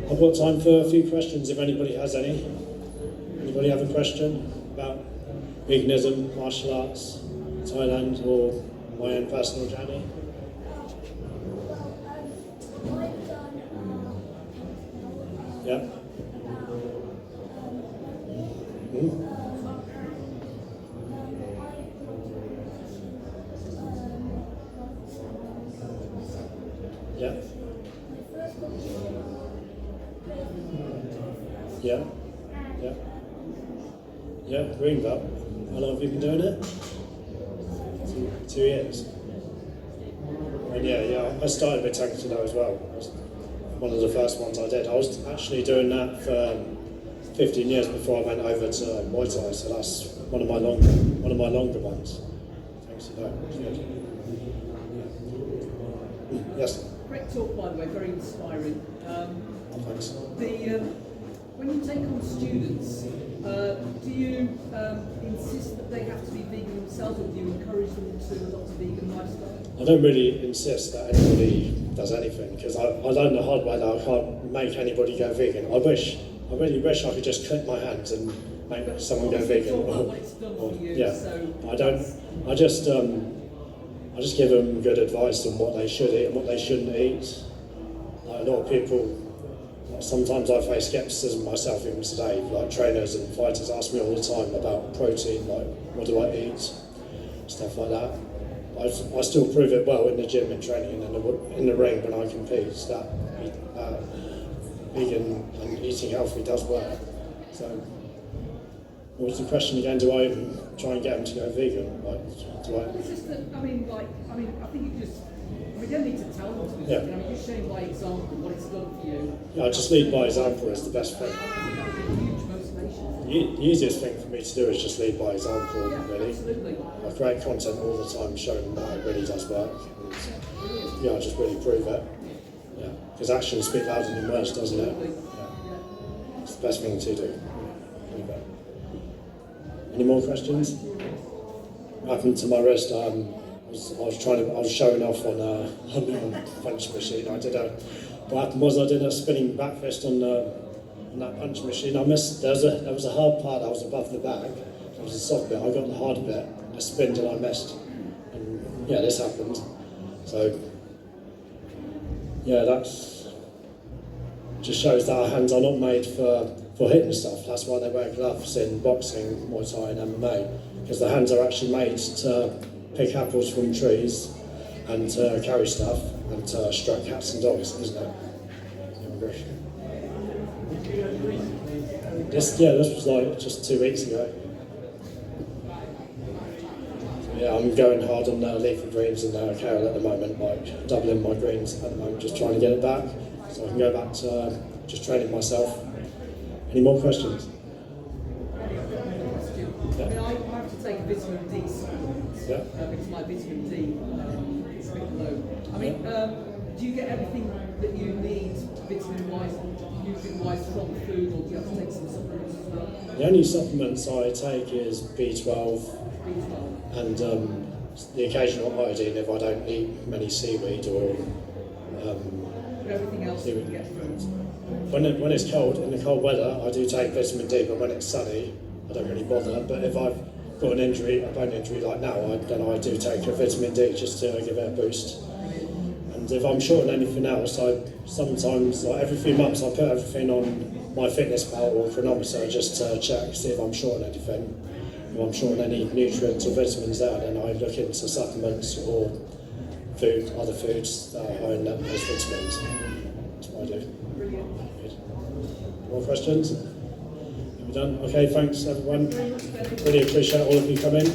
I've got time for a few questions if anybody has any. Anybody have a question about veganism, martial arts, Thailand, or my own personal journey? Yeah. Yeah. Yeah. Yeah. Yeah, green belt. How long have you been doing it? 2 years. And yeah, I started with Taekwondo as well. It was one of the first ones I did. I was actually doing that for 15 years before I went over to Muay Thai, so that's one of my longer ones. Thanks for that. Yes. Great talk, by the way, very inspiring. Thanks. When you take on students, do you insist that they have to be vegan themselves, or do you encourage them to adopt a vegan lifestyle? I don't really insist that anybody does anything, because I learned the hard way that I can't make anybody go vegan. I really wish I could just click my hands and make someone go vegan. I just give them good advice on what they should eat and what they shouldn't eat. Like a lot of people, sometimes I face skepticism myself even today, like trainers and fighters ask me all the time about protein, like what do I eat, stuff like that. I still prove it well in the gym and training and in the ring when I compete, that vegan and eating healthy does work. So, what was the question again? Do I try and get them to go vegan? It's just that, I think you just, we don't need to tell them to do Yeah. something. Just showing by example what it's done for you. Yeah, just lead by example is the best thing. I think that was a huge motivation. The easiest thing for me to do is just lead by example, Yeah, really. absolutely. I create content all the time showing that it really does work. And, I just really prove it. Yeah, because actions speak louder than words, doesn't it? Yeah. It's the best thing to do. Anyway. Any more questions? What happened to my wrist? I was showing off on the punch machine. What happened was I did a spinning back fist on that punch machine. I missed. There was a hard part that was above the bag. There was a soft bit. I got the hard bit. I spinned and I missed. And yeah, this happened. So yeah, that's just shows that our hands are not made for hitting stuff. That's why they wear gloves in boxing, Muay Thai and MMA, because the hands are actually made to pick apples from trees and to carry stuff and to stroke cats and dogs, isn't it? This was like just 2 weeks ago. So yeah, I'm going hard on leafy greens and kale at the moment, like doubling my greens at the moment, just trying to get it back so I can go back to just training myself. Any more questions? Yeah. I have to take a vitamin D supplement because my vitamin D is a bit low. Do you get everything that you need vitamin-wise, nutrient-wise from food, or do you have to take some supplements as well? The only supplements I take is B12 and the occasional iodine if I don't eat many seaweed or everything else you get from. When it's cold, in the cold weather, I do take vitamin D, but when it's sunny, I don't really bother. But if I've got an injury, a bone injury like now, then I do take a vitamin D just to give it a boost. And if I'm short on anything else, I sometimes, like every few months, I put everything on my fitness belt or chronometer just to check, see if I'm short on anything. If I'm short on any nutrients or vitamins there, then I look into supplements or other foods that are high in those vitamins. That's what I do. Brilliant. More questions? Are we done? Okay, thanks everyone. Really appreciate all of you coming.